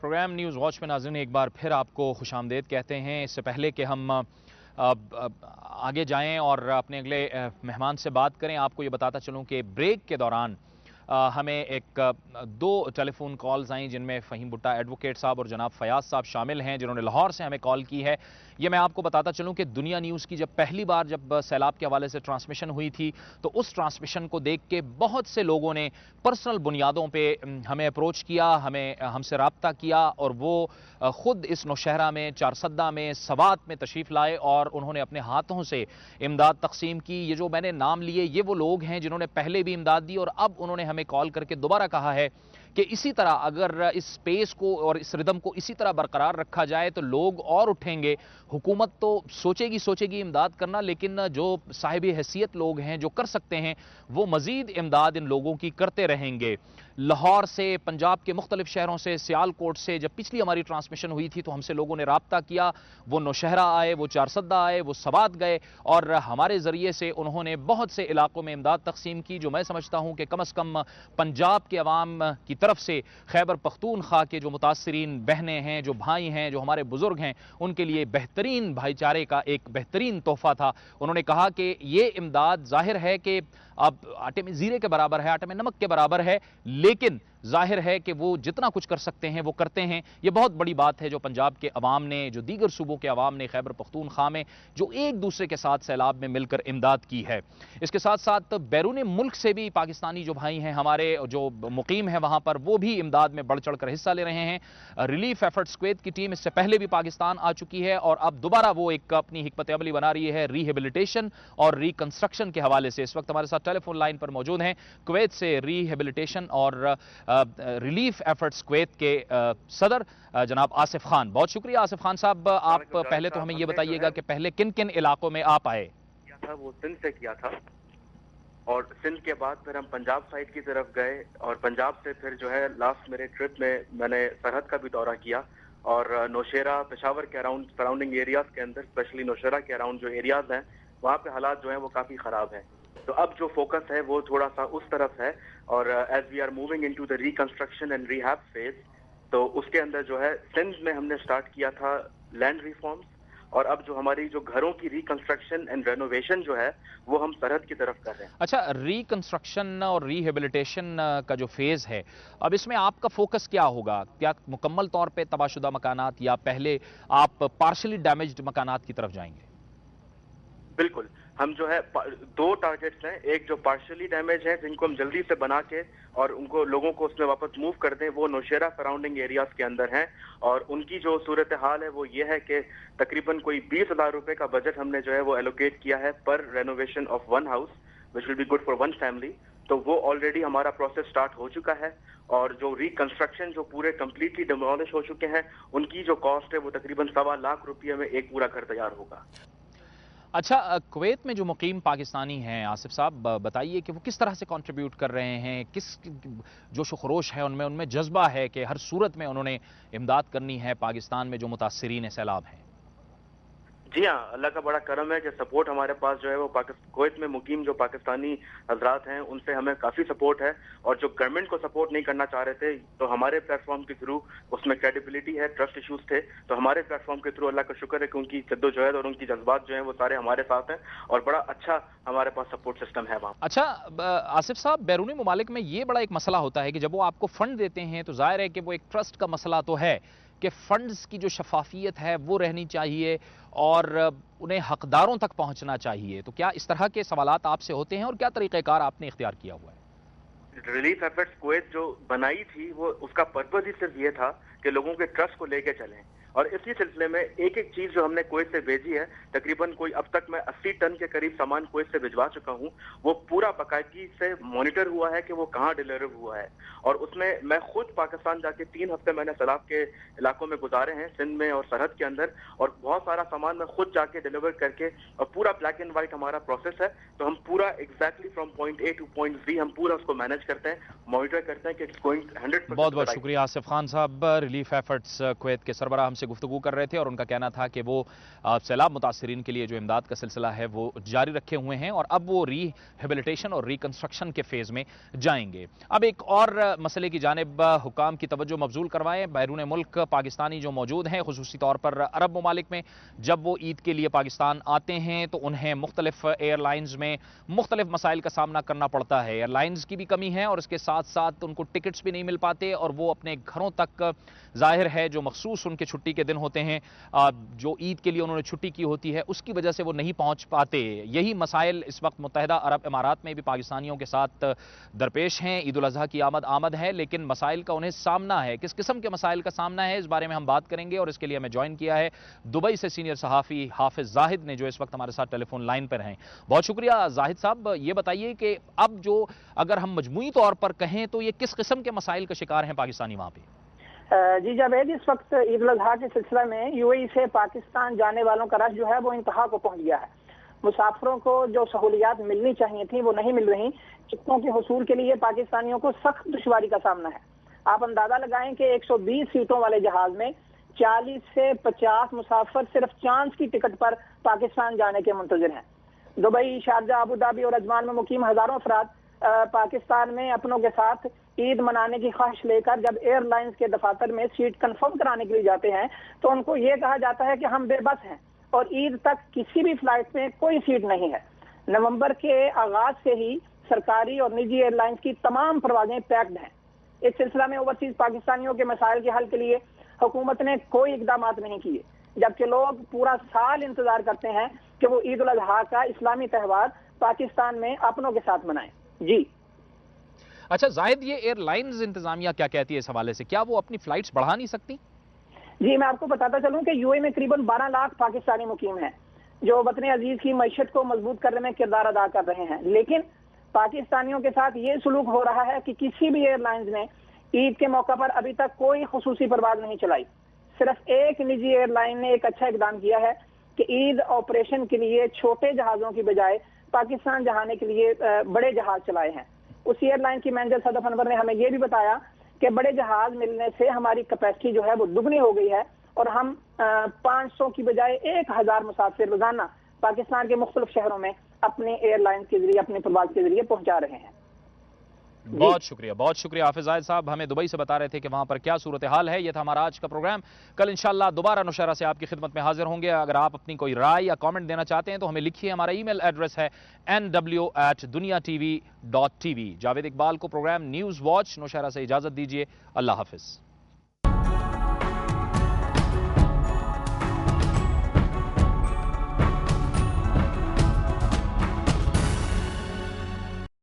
Programme news watch में नाज़रीन एक बार फिर आपको खुशामदीद कहते हैं। इससे पहले कि हम आगे जाएं और अपने अगले मेहमान से बात करें, आपको ये बताता चलूं कि ब्रेक के दौरान हमें दो टेलीफोन कॉल्स आई जिनमें फ़हीम भुट्टा एडवोकेट साहब और जनाब फयाज साहब शामिल हैं, जिन्होंने लाहौर से हमें कॉल की है। ये मैं आपको बताता चलूं कि दुनिया न्यूज़ की जब पहली बार सैलाब के हवाले से ट्रांसमिशन हुई थी तो उस ट्रांसमिशन को देख के बहुत से लोगों ने पर्सनल बुनियादों पे हमें अप्रोच किया, हमसे रब्ता किया और वो ख़ुद इस नौशहरा में, चारसद्दा में, सवात में तशरीफ़ लाए और उन्होंने अपने हाथों से इमदाद तकसीम की। ये जो मैंने नाम लिए ये वो लोग हैं जिन्होंने पहले भी इमदाद दी और अब उन्होंने हमें कॉल करके दोबारा कहा है कि इसी तरह अगर इस स्पेस को और इस रिदम को इसी तरह बरकरार रखा जाए तो लोग और उठेंगे। हुकूमत तो सोचेगी इमदाद करना, लेकिन जो साहिबी हैसियत लोग हैं, जो कर सकते हैं, वो मजीद इमदाद इन लोगों की करते रहेंगे। लाहौर से, पंजाब के मुख्तलिफ शहरों से, सियालकोट से जब पिछली हमारी ट्रांसमिशन हुई थी तो हमसे लोगों ने राब्ता किया। वो नौशहरा आए, वो चारसद्दा आए, वो सवात गए और हमारे ज़रिए से उन्होंने बहुत से इलाकों में इमदाद तकसीम की, जो मैं समझता हूँ कि कम अज़ कम पंजाब के अवाम की तरफ से खैबर पख्तूनख्वा के जो मुतासरीन बहनें हैं, जो भाई हैं, जो हमारे बुजुर्ग हैं, उनके लिए बेहतरीन भाईचारे का एक बेहतरीन तोहफा था। उन्होंने कहा कि ये इमदाद जाहिर है कि अब आटे में जीरे के बराबर है, आटे में नमक के बराबर है, लेकिन जाहिर है कि वो जितना कुछ कर सकते हैं वो करते हैं। ये बहुत बड़ी बात है जो पंजाब के अवाम ने, जो दीगर सूबों के अवाम ने खैबर पख्तूनख्वा में जो एक दूसरे के साथ सैलाब में मिलकर इमदाद की है। इसके साथ साथ बैरून मुल्क से भी पाकिस्तानी जो भाई हैं हमारे, जो मुकीम है वहाँ पर, वो भी इमदाद में बढ़ चढ़ कर हिस्सा ले रहे हैं। रिलीफ एफर्ट्स कुवैत की टीम इससे पहले भी पाकिस्तान आ चुकी है और अब दोबारा वो एक अपनी हिकमत अमली बना रही है रिहेबिलिटेशन और रिकंस्ट्रक्शन के हवाले से। इस वक्त हमारे साथ टेलीफोन लाइन पर मौजूद हैं कुवैत से रिहेबिलिटेशन और रिलीफ एफर्ट्स कुवैत के सदर जनाब आसिफ खान। बहुत शुक्रिया आसिफ खान साहब। आप पहले तो हमें ये बताइएगा कि पहले किन किन इलाकों में आप आए? वो सिंध से किया था और सिंध के बाद फिर हम पंजाब साइड की तरफ गए और पंजाब से फिर जो है लास्ट मेरे ट्रिप में मैंने सरहद का भी दौरा किया और नौशेरा, पेशावर के अराउंड सराउंडिंग एरियाज के अंदर, स्पेशली नौशेरा के अराउंड जो एरियाज हैं वहाँ पे हालात जो हैं वो काफ़ी ख़राब हैं। तो अब जो फोकस है वो थोड़ा सा उस तरफ है और as we are moving into the reconstruction and rehab phase, तो उसके अंदर जो है सिंध में हमने स्टार्ट किया था लैंड रिफॉर्म्स और अब जो हमारी जो घरों की रिकंस्ट्रक्शन एंड रेनोवेशन जो है वो हम सरहद की तरफ कर रहे हैं। अच्छा, रिकंस्ट्रक्शन और रिहेबिलिटेशन का जो फेज है, अब इसमें आपका फोकस क्या होगा? क्या मुकम्मल तौर पे तबाहशुदा मकानात या पहले आप पार्शली डैमेज्ड मकानात की तरफ जाएंगे? बिल्कुल, हम जो है दो टारगेट्स हैं। एक जो पार्शियली डैमेज है जिनको हम जल्दी से बना के और उनको लोगों को उसमें वापस मूव कर दें, वो नौशेरा सराउंडिंग एरियाज के अंदर हैं और उनकी जो सूरत हाल है वो ये है कि तकरीबन कोई 20,000 रुपए का बजट हमने जो है वो एलोकेट किया है पर renovation of one house which will be good for one family. तो वो ऑलरेडी हमारा प्रोसेस स्टार्ट हो चुका है और जो रिकंस्ट्रक्शन जो पूरे कंप्लीटली डिमोलिश हो चुके हैं उनकी जो कॉस्ट है वो तकरीबन 1.25 लाख रुपये में एक पूरा घर तैयार होगा। अच्छा, कुवैत में जो मुकीम पाकिस्तानी हैं, आसिफ साहब बताइए कि वो किस तरह से कंट्रीब्यूट कर रहे हैं, किस जोश खरोश है उनमें जज्बा है कि हर सूरत में उन्होंने इमदाद करनी है पाकिस्तान में जो मुतासरीन सैलाब हैं? जी हाँ, अल्लाह का बड़ा करम है कि सपोर्ट हमारे पास जो है वो कुवैत में मुकीम जो पाकिस्तानी हजरात हैं उनसे हमें काफ़ी सपोर्ट है और जो गवर्नमेंट को सपोर्ट नहीं करना चाह रहे थे तो हमारे प्लेटफॉर्म के थ्रू उसमें क्रेडिबिलिटी है, ट्रस्ट इश्यूज थे, तो हमारे प्लेटफॉर्म के थ्रू अल्लाह का शुक्र है कि उनकी जद्दोजहद और उनकी जज्बात जो है वो सारे हमारे साथ हैं और बड़ा अच्छा हमारे पास सपोर्ट सिस्टम है वहाँ। अच्छा आसिफ साहब, बैरूनी ममालिक में ये बड़ा एक मसला होता है कि जब वो आपको फंड देते हैं तो जाहिर है कि वो एक ट्रस्ट का मसला तो है कि फंड्स की जो शफाफियत है वो रहनी चाहिए और उन्हें हकदारों तक पहुंचना चाहिए। तो क्या इस तरह के सवालात आपसे होते हैं और क्या तरीक़ेकार आपने इख्तियार किया हुआ है? रिलीफ एफर्ट्स कुवैत जो बनाई थी वो उसका पर्पज ही सिर्फ ये था कि लोगों के ट्रस्ट को लेके चलें और इसी सिलसिले में एक एक चीज जो हमने कुवैत से भेजी है, तकरीबन कोई अब तक मैं 80 टन के करीब सामान कुवैत से भिजवा चुका हूं, वो पूरा बाकायदगी से मॉनिटर हुआ है कि वो कहां डिलीवर हुआ है और उसमें मैं खुद पाकिस्तान जाके 3 हफ्ते मैंने सैलाब के इलाकों में गुजारे हैं, सिंध में और सरहद के अंदर, और बहुत सारा सामान मैं खुद जाके डिलीवर करके, और पूरा ब्लैक एंड व्हाइट हमारा प्रोसेस है, तो हम पूरा exactly from point A to point B हम पूरा उसको मैनेज करते हैं, मॉनिटर करते हैं कि इट्स गोइंग 100%। बहुत बहुत शुक्रिया आसिफ खान साहब, रिलीफ एफर्ट्स कुवैत के सरबराह سے گفتگو کر رہے تھے اور ان کا کہنا تھا کہ وہ سیلاب متاثرین کے لیے جو امداد کا سلسلہ ہے وہ جاری رکھے ہوئے ہیں اور اب وہ ریہیبلیٹیشن اور ریکنسٹرکشن کے فیز میں جائیں گے۔ اب ایک اور مسئلے کی جانب حکام کی توجہ مبذول کروائیں۔ بیرون ملک پاکستانی جو موجود ہیں، خصوصی طور پر عرب ممالک میں، جب وہ عید کے لیے پاکستان آتے ہیں تو انہیں مختلف ایئر لائنز میں مختلف مسائل کا سامنا کرنا پڑتا ہے۔ ایئر لائنز کی بھی کمی ہے اور اس کے ساتھ ساتھ ان کو ٹکٹس بھی نہیں مل پاتے اور وہ اپنے گھروں تک ظاہر ہے جو مخصوص ان کے چھٹی کے دن ہوتے ہیں، جو عید کے لیے انہوں نے چھٹی کی ہوتی ہے، اس کی وجہ سے وہ نہیں پہنچ پاتے۔ یہی مسائل اس وقت متحدہ عرب امارات میں بھی پاکستانیوں کے ساتھ درپیش ہیں۔ عید الاضحیٰ کی آمد ہے لیکن مسائل کا انہیں سامنا ہے۔ کس قسم کے مسائل کا سامنا ہے، اس بارے میں ہم بات کریں گے اور اس کے لیے ہمیں جوائن کیا ہے دبئی سے سینئر صحافی حافظ زاہد نے، جو اس وقت ہمارے ساتھ ٹیلی فون لائن پر ہیں۔ بہت شکریہ زاہد صاحب۔ یہ بتائیے کہ اب جو اگر ہم مجموعی طور پر کہیں تو یہ کس قسم کے مسائل کا شکار ہیں پاکستانی وہاں پہ؟ جی جاوید، اس وقت عید الاضحیٰ کے سلسلے میں یو اے ای سے پاکستان جانے والوں کا رش جو ہے وہ انتہا کو پہنچ گیا ہے۔ مسافروں کو جو سہولیات ملنی چاہیے تھیں وہ نہیں مل رہی۔ ٹکٹوں کے حصول کے لیے پاکستانیوں کو سخت دشواری کا سامنا ہے۔ آپ اندازہ لگائیں کہ 120 سیٹوں والے جہاز میں 40 سے 50 مسافر صرف چانس کی ٹکٹ پر پاکستان جانے کے منتظر ہیں۔ دبئی، شارجہ، ابوظہبی اور اجمان میں مقیم ہزاروں افراد پاکستان میں اپنوں کے ساتھ عید منانے کی خواہش لے کر جب ایئر لائنز کے دفاتر میں سیٹ کنفرم کرانے کے لیے جاتے ہیں تو ان کو یہ کہا جاتا ہے کہ ہم بے بس ہیں اور عید تک کسی بھی فلائٹ میں کوئی سیٹ نہیں ہے۔ نومبر کے آغاز سے ہی سرکاری اور نجی ایئر لائنز کی تمام پروازیں پیکڈ ہیں۔ اس سلسلہ میں اوورسیز پاکستانیوں کے مسائل کے حل کے لیے حکومت نے کوئی اقدامات نہیں کیے، جبکہ لوگ پورا سال انتظار کرتے ہیں کہ وہ عید الاضحیٰ کا اسلامی تہوار پاکستان میں اپنوں کے ساتھ منائیں۔ جی اچھا زاہد، یہ ایئر لائنز انتظامیہ کیا کہتی ہے اس حوالے سے؟ کیا وہ اپنی فلائٹس بڑھا نہیں سکتی؟ جی، میں آپ کو بتاتا چلوں کہ یو اے میں قریباً 12 لاکھ پاکستانی مقیم ہیں جو وطن عزیز کی معیشت کو مضبوط کرنے میں کردار ادا کر رہے ہیں، لیکن پاکستانیوں کے ساتھ یہ سلوک ہو رہا ہے کہ کسی بھی ایئر لائنز نے عید کے موقع پر ابھی تک کوئی خصوصی پرواز نہیں چلائی۔ صرف ایک نجی ایئر لائن نے ایک اچھا اقدام کیا ہے کہ عید آپریشن کے لیے چھوٹے جہازوں کی بجائے پاکستان جہانے کے لیے بڑے جہاز چلائے ہیں۔ اس ایئر لائن کی مینیجر صدف انور نے ہمیں یہ بھی بتایا کہ بڑے جہاز ملنے سے ہماری کیپیسٹی جو ہے وہ دگنی ہو گئی ہے اور ہم 500 کی بجائے 1000 مسافر روزانہ پاکستان کے مختلف شہروں میں اپنے ایئر لائن کے ذریعے، اپنے پرواز کے ذریعے پہنچا رہے ہیں۔ بہت شکریہ حافظ زاہد صاحب، ہمیں دبئی سے بتا رہے تھے کہ وہاں پر کیا صورتحال ہے۔ یہ تھا ہمارا آج کا پروگرام۔ کل انشاءاللہ دوبارہ نوشہرہ سے آپ کی خدمت میں حاضر ہوں گے۔ اگر آپ اپنی کوئی رائے یا کامنٹ دینا چاہتے ہیں تو ہمیں لکھیے، ہمارا ای میل ایڈریس ہے nw@duniatv.tv۔ جاوید اقبال کو پروگرام نیوز واچ نوشہرہ سے اجازت دیجیے۔ اللہ حافظ۔